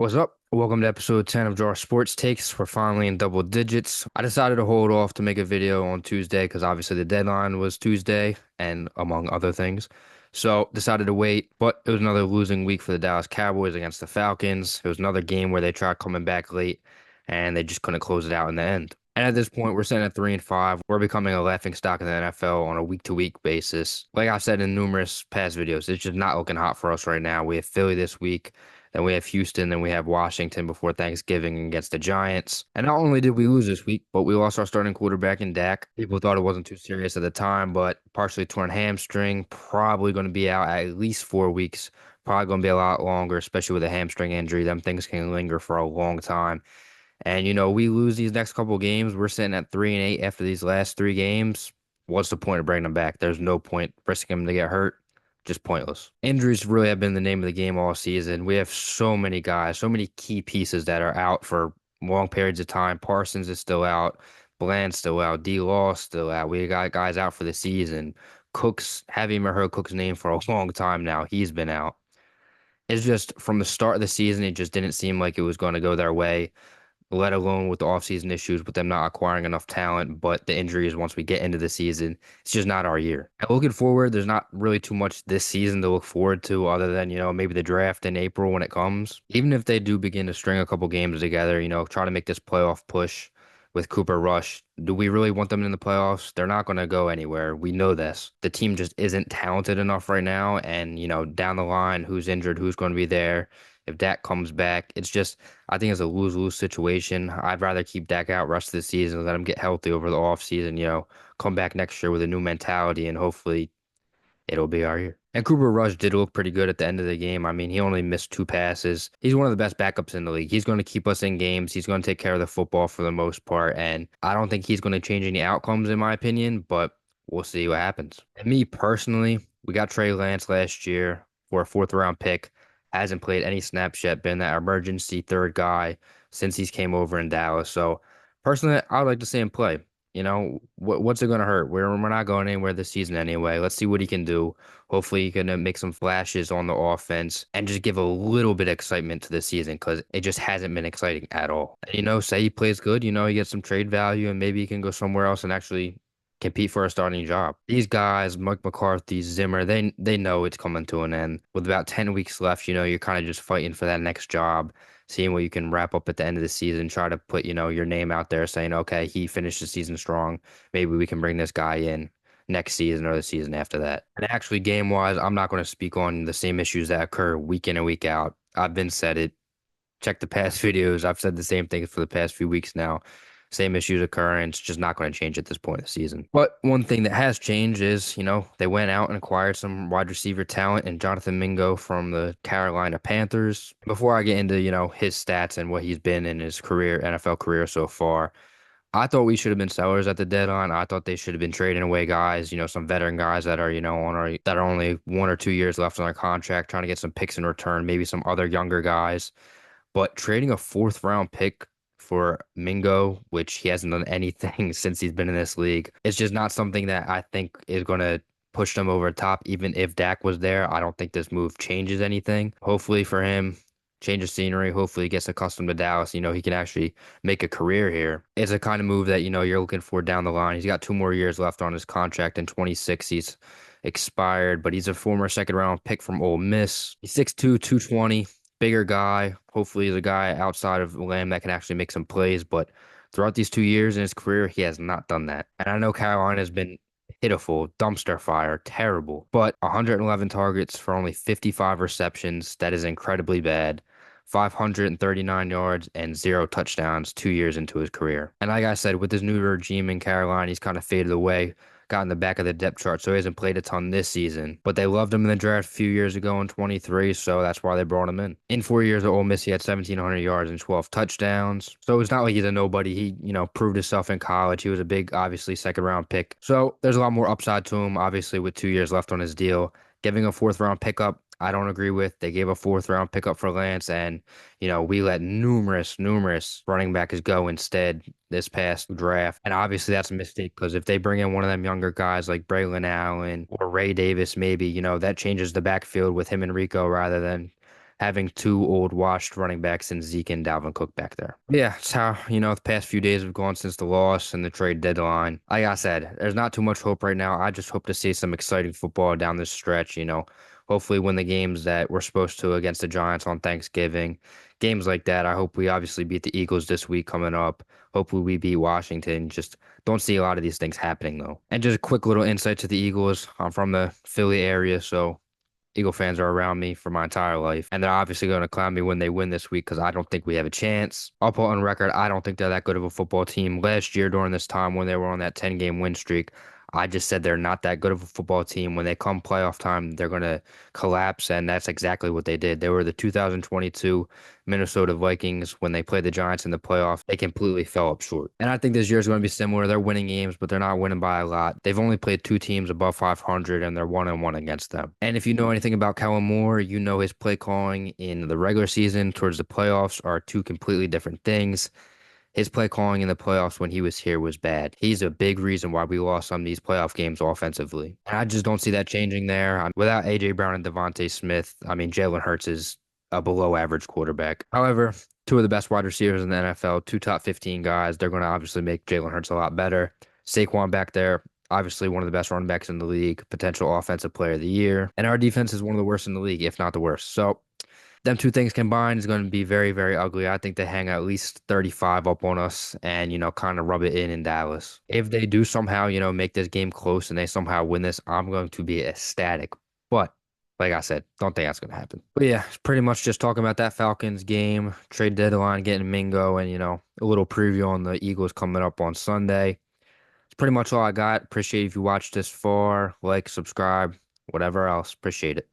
What's up? Welcome to episode 10 of Jar Sports Takes. We're finally in double digits. I decided to hold off to make a video on Tuesday because obviously the deadline was Tuesday and among other things. So decided to wait, but it was another losing week for the Dallas Cowboys against the Falcons. It was another game where they tried coming back late and they just couldn't close it out in the end. And at this point, we're sitting at 3-5. We're becoming a laughing stock in the NFL on a week-to-week basis. Like I've said in numerous past videos, it's just not looking hot for us right now. We have Philly this week. Then we have Houston, then we have Washington before Thanksgiving against the Giants. And not only did we lose this week, but we lost our starting quarterback in Dak. People thought it wasn't too serious at the time, but partially torn hamstring, probably going to be out at least 4 weeks. Probably going to be a lot longer, especially with a hamstring injury. Them things can linger for a long time. And we lose these next couple games. We're sitting at 3-8 after these last three games. What's the point of bringing them back? There's no point risking them to get hurt. Just pointless. Injuries really have been the name of the game all season. We have so many guys, so many key pieces that are out for long periods of time. Parsons is still out. Bland's still out. D-Law's still out. We got guys out for the season. Cooks, haven't even heard Cook's name for a long time now. He's been out. It's just from the start of the season, it just didn't seem like it was going to go their way, let alone with the offseason issues with them not acquiring enough talent. But the injuries, once we get into the season, it's just not our year. And looking forward, there's not really too much this season to look forward to other than, maybe the draft in April when it comes. Even if they do begin to string a couple games together, try to make this playoff push with Cooper Rush. Do we really want them in the playoffs? They're not going to go anywhere. We know this. The team just isn't talented enough right now. And, down the line, who's injured, who's going to be there. If Dak comes back, it's just, I think it's a lose-lose situation. I'd rather keep Dak out rest of the season, let him get healthy over the offseason, come back next year with a new mentality, and hopefully it'll be our year. And Cooper Rush did look pretty good at the end of the game. I mean, he only missed two passes. He's one of the best backups in the league. He's going to keep us in games. He's going to take care of the football for the most part. And I don't think he's going to change any outcomes, in my opinion, but we'll see what happens. And me personally, we got Trey Lance last year for a fourth round pick. Hasn't played any snaps yet, been that emergency third guy since he's came over in Dallas. So personally, I'd like to see him play. What's it going to hurt? We're not going anywhere this season anyway. Let's see what he can do. Hopefully, he can make some flashes on the offense and just give a little bit of excitement to the season because it just hasn't been exciting at all. Say he plays good, he gets some trade value and maybe he can go somewhere else and actually compete for a starting job. These guys, Mike McCarthy, Zimmer, they know it's coming to an end. With about 10 weeks left, you're kind of just fighting for that next job, seeing what you can wrap up at the end of the season, try to put, your name out there saying, okay, he finished the season strong. Maybe we can bring this guy in next season or the season after that. And actually, game-wise, I'm not going to speak on the same issues that occur week in and week out. I've been said it. Check the past videos. I've said the same thing for the past few weeks now. Same issues occur, and it's just not going to change at this point in the season. But one thing that has changed is, they went out and acquired some wide receiver talent and Jonathan Mingo from the Carolina Panthers. Before I get into, his stats and what he's been in his career, NFL career so far, I thought we should have been sellers at the deadline. I thought they should have been trading away guys, some veteran guys that are, that are only 1 or 2 years left on their contract, trying to get some picks in return, maybe some other younger guys. But trading a fourth round pick for Mingo, which he hasn't done anything since he's been in this league, it's just not something that I think is going to push them over the top. Even if Dak was there, I don't think this move changes anything. Hopefully for him, change of scenery. Hopefully he gets accustomed to Dallas. He can actually make a career here. It's a kind of move that, you're looking for down the line. He's got 2 more years left on his contract. In 26, he's expired, but he's a former second round pick from Ole Miss. He's 6'2", 220. Bigger guy. Hopefully, he's a guy outside of Lamb that can actually make some plays. But throughout these 2 years in his career, he has not done that. And I know Carolina has been pitiful, dumpster fire, terrible. But 111 targets for only 55 receptions. That is incredibly bad. 539 yards and 0 touchdowns 2 years into his career. And like I said, with this new regime in Carolina, he's kind of faded away, got in the back of the depth chart, so he hasn't played a ton this season. But they loved him in the draft a few years ago in 23, so that's why they brought him in. In 4 years at Ole Miss, he had 1,700 yards and 12 touchdowns. So it's not like he's a nobody. He, proved himself in college. He was a big, obviously, second-round pick. So there's a lot more upside to him, obviously, with 2 years left on his deal. Giving a fourth-round pickup, I don't agree with. They gave a fourth round pickup for Lance, and we let numerous running backs go instead this past draft. And obviously that's a mistake because if they bring in one of them younger guys like Braylon Allen or Ray Davis, maybe, that changes the backfield with him and Rico rather than having two old washed running backs in Zeke and Dalvin Cook back there. Yeah, it's how, the past few days have gone since the loss and the trade deadline. Like I said, there's not too much hope right now. I just hope to see some exciting football down this stretch, hopefully win the games that we're supposed to against the Giants on Thanksgiving. Games like that. I hope we obviously beat the Eagles this week coming up. Hopefully we beat Washington. Just don't see a lot of these things happening though. And just a quick little insight to the Eagles. I'm from the Philly area, so Eagle fans are around me for my entire life, and they're obviously going to clown me when they win this week because I don't think we have a chance. I'll put on record, I don't think they're that good of a football team. Last year during this time when they were on that 10-game win streak, I just said they're not that good of a football team. When they come playoff time, they're going to collapse, and that's exactly what they did. They were the 2022 Minnesota Vikings when they played the Giants in the playoff. They completely fell up short. And I think this year is going to be similar. They're winning games, but they're not winning by a lot. They've only played two teams above 500, and they're 1-1 against them. And if you know anything about Kellen Moore, you know his play calling in the regular season towards the playoffs are two completely different things. His play calling in the playoffs when he was here was bad. He's a big reason why we lost some of these playoff games offensively. And I just don't see that changing there. Without A.J. Brown and Devontae Smith, Jalen Hurts is a below average quarterback. However, two of the best wide receivers in the NFL, two top 15 guys, they're going to obviously make Jalen Hurts a lot better. Saquon back there, obviously one of the best running backs in the league, potential offensive player of the year. And our defense is one of the worst in the league, if not the worst. So them two things combined is going to be very, very ugly. I think they hang at least 35 up on us and, kind of rub it in Dallas. If they do somehow, make this game close and they somehow win this, I'm going to be ecstatic. But like I said, don't think that's going to happen. But yeah, it's pretty much just talking about that Falcons game, trade deadline, getting Mingo, and, a little preview on the Eagles coming up on Sunday. It's pretty much all I got. Appreciate if you watched this far. Like, subscribe, whatever else. Appreciate it.